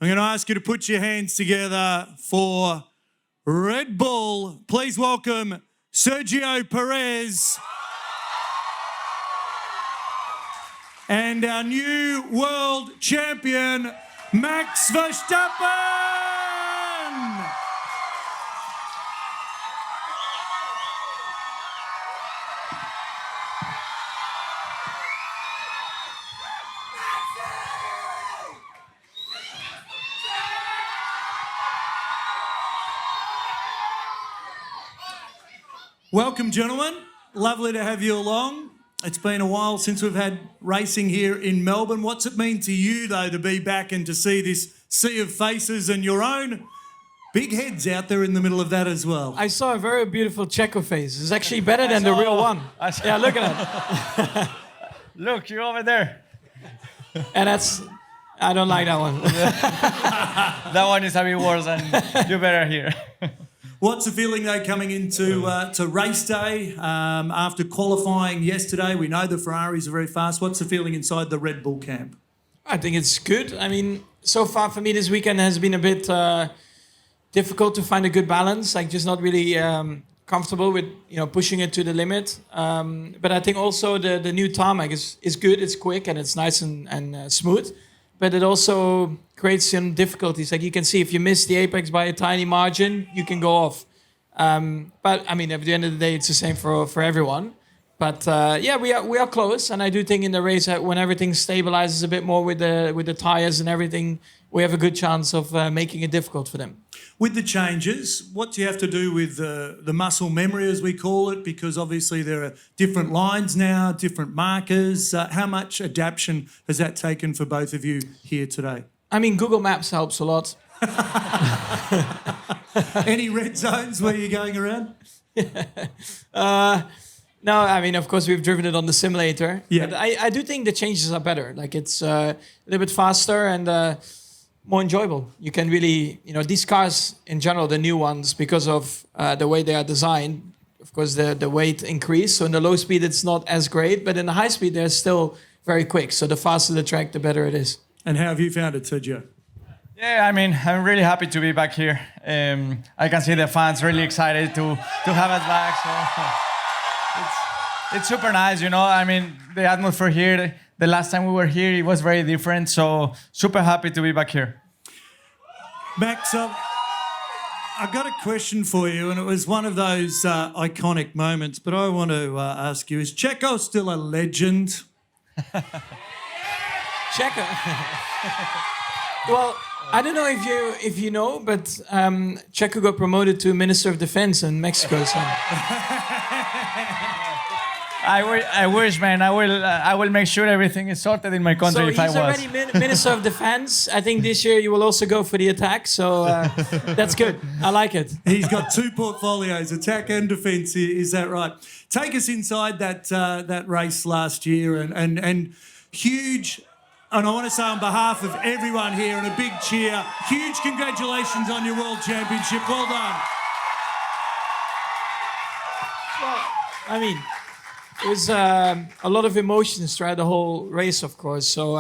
I'm going to ask you to put your hands together for Red Bull. Please welcome Sergio Perez and our new world champion, Max Verstappen. Welcome, gentlemen. Lovely to have you along. It's been a while since we've had racing here in Melbourne. What's it mean to you, though, to be back and to see this sea of faces and your own big heads out there in the middle of that as well? I saw a very beautiful Checo face. It's actually better than the real one. Yeah, look at it. Look, you're over there. And I don't like that one. That one is a bit worse, and you're better here. What's the feeling, though, coming into to race day after qualifying yesterday? We know the Ferraris are very fast. What's the feeling inside the Red Bull camp? I think it's good. I mean, so far for me this weekend has been a bit difficult to find a good balance. Like, just not really comfortable with pushing it to the limit. But I think also the new tarmac is good. It's quick and it's nice and smooth. But it also creates some difficulties. Like, you can see if you miss the apex by a tiny margin, you can go off. But I mean, at the end of the day, it's the same for everyone. But yeah, we are close, and I do think in the race when everything stabilizes a bit more with the tires and everything, we have a good chance of making it difficult for them. With the changes, what do you have to do with the muscle memory, as we call it? Because obviously there are different lines now, different markers. How much adaptation has that taken for both of you here today? I mean, Google Maps helps a lot. Any red zones where you're going around? No, I mean, of course, we've driven it on the simulator. Yeah. But I do think the changes are better. Like, it's a little bit faster and more enjoyable. You can really, these cars in general, the new ones, because of the way they are designed, of course, the weight increase. So in the low speed, it's not as great. But in the high speed, they're still very quick. So the faster the track, the better it is. And how have you found it, Sergio? Yeah, I mean, I'm really happy to be back here. I can see the fans really excited to have us back. So it's super nice, I mean, the atmosphere here, the last time we were here, it was very different. So super happy to be back here. Max, I've got a question for you, and it was one of those iconic moments, but I want to ask you, is Checo still a legend? Checo. Well, I don't know if you know, but Checo got promoted to Minister of Defense in Mexico. So. I wish, man. I will make sure everything is sorted in my country if I was. So he's already Minister of Defense. I think this year you will also go for the attack. So that's good. I like it. He's got two portfolios, attack and defence. Is that right? Take us inside that race last year and huge. And I want to say on behalf of everyone here, and a big cheer, huge congratulations on your World Championship. Well done. Well, I mean, it was a lot of emotions throughout the whole race, of course. So,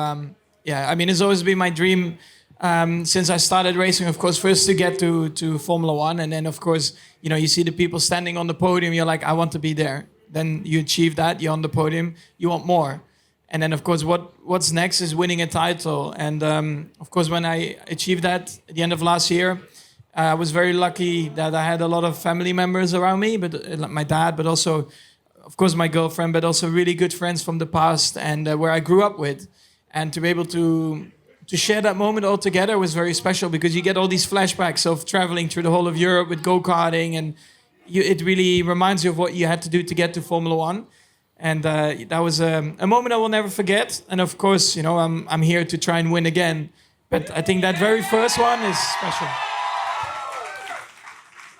yeah, I mean, it's always been my dream since I started racing, of course, first to get to Formula One. And then, of course, you see the people standing on the podium. You're like, I want to be there. Then you achieve that. You're on the podium. You want more. And then, of course, what's next is winning a title. And, of course, when I achieved that at the end of last year, I was very lucky that I had a lot of family members around me, but my dad, but also, of course, my girlfriend, but also really good friends from the past and where I grew up with. And to be able to share that moment all together was very special because you get all these flashbacks of traveling through the whole of Europe with go-karting. And it really reminds you of what you had to do to get to Formula One. And that was a moment I will never forget. And of course, I'm here to try and win again. But I think that very first one is special.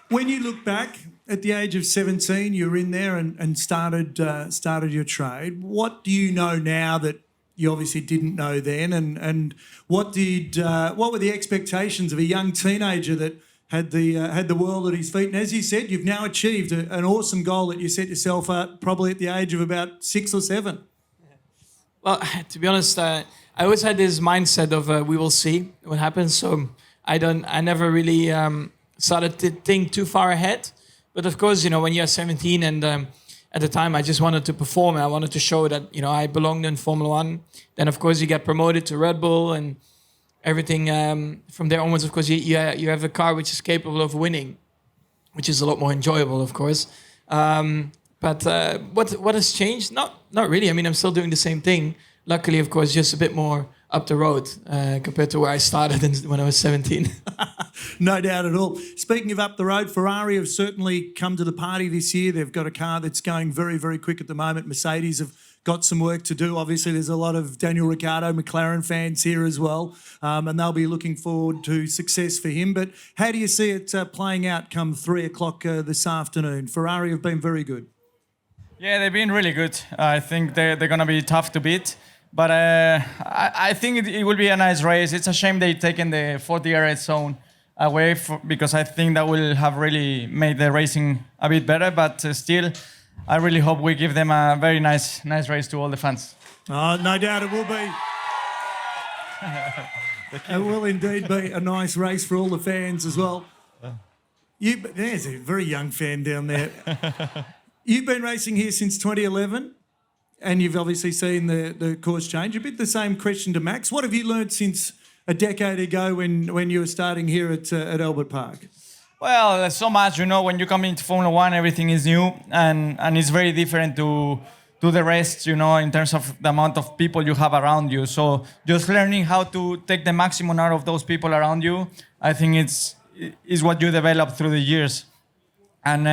When you look back at the age of 17, you were in there and started your trade. What do you know now that you obviously didn't know then? And what were the expectations of a young teenager that had the world at his feet? And as you said, you've now achieved an awesome goal that you set yourself up probably at the age of about 6 or 7. Well, to be honest, I always had this mindset of we will see what happens. So I never really started to think too far ahead. But of course, when you're 17 and at the time I just wanted to perform and I wanted to show that, I belonged in Formula One. Then of course you get promoted to Red Bull and everything from there onwards. Of course, you have a car which is capable of winning, which is a lot more enjoyable, of course. But what has changed? Not really. I mean, I'm still doing the same thing. Luckily, of course, just a bit more up the road compared to where I started when I was 17. No doubt at all. Speaking of up the road, Ferrari have certainly come to the party this year. They've got a car that's going very, very quick at the moment. Mercedes have got some work to do. Obviously, there's a lot of Daniel Ricciardo, McLaren fans here as well, and they'll be looking forward to success for him. But how do you see it playing out come 3 o'clock this afternoon? Ferrari have been very good. Yeah, they've been really good. I think they're going to be tough to beat. But I think it will be a nice race. It's a shame they've taken the 40 DRS zone away because I think that will have really made the racing a bit better. But still, I really hope we give them a very nice race to all the fans. Oh, no doubt it will be. It will indeed be a nice race for all the fans as well. There's a very young fan down there. You've been racing here since 2011 and you've obviously seen the course change. A bit the same question to Max. What have you learned since a decade ago when you were starting here at Albert Park? Well, there's so much, when you come into Formula One, everything is new and it's very different to the rest, in terms of the amount of people you have around you. So just learning how to take the maximum out of those people around you, I think is what you develop through the years. And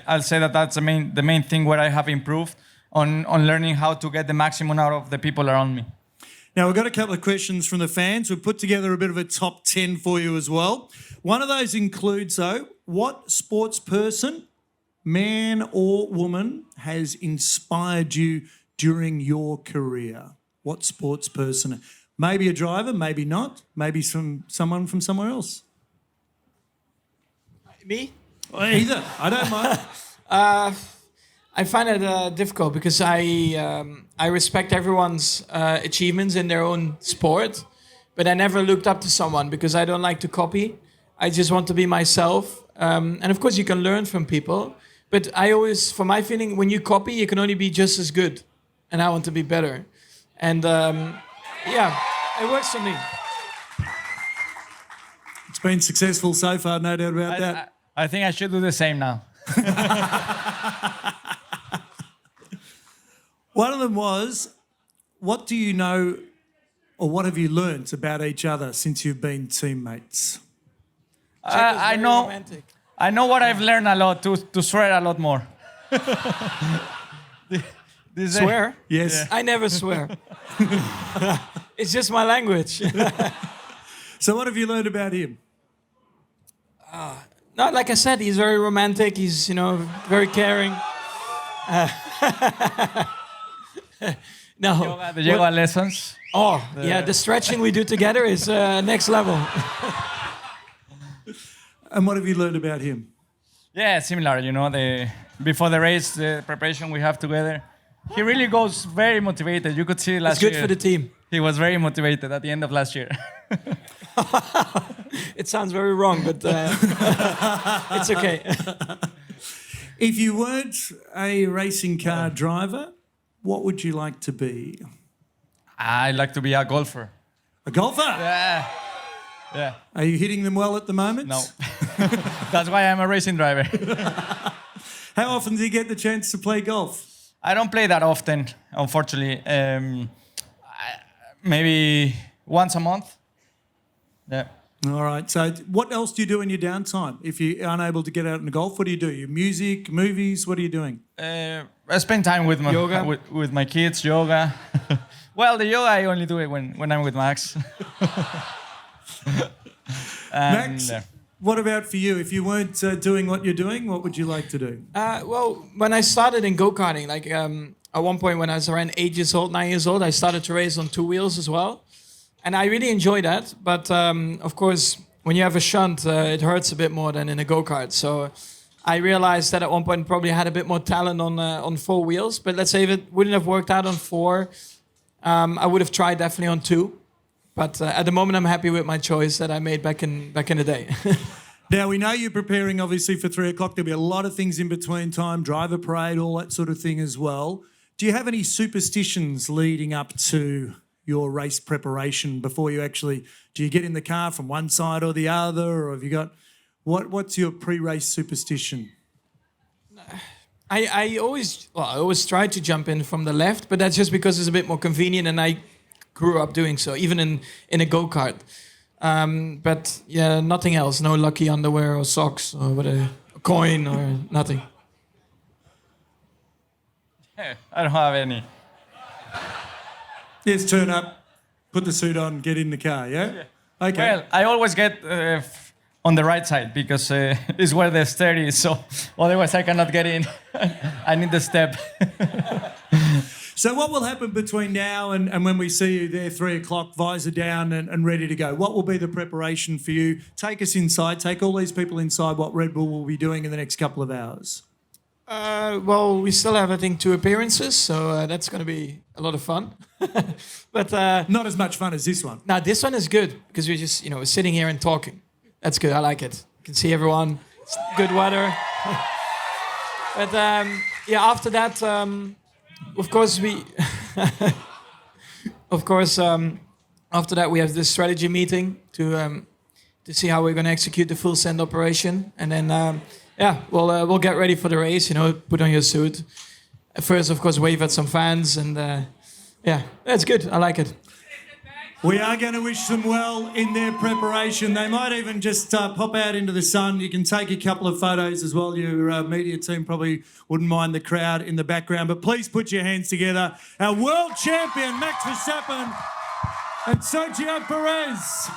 I'll say that's the main thing where I have improved on learning how to get the maximum out of the people around me. Now, we've got a couple of questions from the fans. We've put together a bit of a top 10 for you as well. One of those includes, though, what sports person, man or woman, has inspired you during your career? What sports person? Maybe a driver, maybe not. Maybe someone from somewhere else. Me? Either. I don't mind. I find it difficult because I respect everyone's achievements in their own sport, but I never looked up to someone because I don't like to copy. I just want to be myself. And of course you can learn from people, but I always, for my feeling, when you copy, you can only be just as good. And I want to be better. And it works for me. It's been successful so far, no doubt about that. I think I should do the same now. One of them was, what do you know or what have you learnt about each other since you've been teammates? I know romantic. I know what I've learned a lot, to swear a lot more. Swear? Yes. Yeah. I never swear. It's just my language. So what have you learned about him? No, like I said, he's very romantic. He's, very caring. No. The yoga lessons. Oh, yeah, the stretching we do together is next level. And what have you learned about him? Yeah, similar, before the race, the preparation we have together. He really goes very motivated. You could see last year. It's good for the team. He was very motivated at the end of last year. It sounds very wrong, but it's okay. If you weren't a racing car driver, what would you like to be? I like to be a golfer. A golfer? Yeah. Are you hitting them well at the moment? No. That's why I'm a racing driver. How often do you get the chance to play golf? I don't play that often, unfortunately. Maybe once a month. Yeah. All right. So what else do you do in your downtime? If you're unable to get out and golf, what do you do? Your music, movies, what are you doing? I spend time with my Yoga? with my kids, yoga. Well, the yoga I only do it when I'm with Max. Max, what about for you? If you weren't doing what you're doing, what would you like to do? Well, when I started in go-karting, at one point when I was around 9 years old, I started to race on 2 wheels as well. And I really enjoyed that. But of course, when you have a shunt, it hurts a bit more than in a go-kart. So I realized that at one point probably had a bit more talent on 4 wheels. But let's say if it wouldn't have worked out on 4, I would have tried definitely on 2, but at the moment I'm happy with my choice that I made back in the day. Now, we know you're preparing, obviously, for 3 o'clock. There'll be a lot of things in between time, driver parade, all that sort of thing as well. Do you have any superstitions leading up to your race preparation before you actually... Do you get in the car from one side or the other, or have you got... What's your pre-race superstition? I always try to jump in from the left, but that's just because it's a bit more convenient, and I grew up doing so, even in a go-kart. But yeah, nothing else. No lucky underwear or socks or a coin or nothing. I don't have any. Yes, turn up, put the suit on, get in the car, yeah? Okay. Well, I always get on the right side because it's where the stair is, so otherwise I cannot get in. I need the step. So what will happen between now and when we see you there, 3 o'clock, visor down and ready to go? What will be the preparation for you? Take us inside, take all these people inside what Red Bull will be doing in the next couple of hours. Well, we still have, I think, 2 appearances, so that's going to be a lot of fun. But not as much fun as this one. No, this one is good because we're just, we're sitting here and talking. That's good. I like it. You can see everyone. It's good weather. But after that, of course, after that we have this strategy meeting to see how we're going to execute the full send operation, and then we'll get ready for the race. Put on your suit. First, of course, wave at some fans, and that's good. I like it. We are going to wish them well in their preparation. They might even just pop out into the sun. You can take a couple of photos as well. Your media team probably wouldn't mind the crowd in the background. But please put your hands together. Our world champion, Max Verstappen, and Sergio Perez.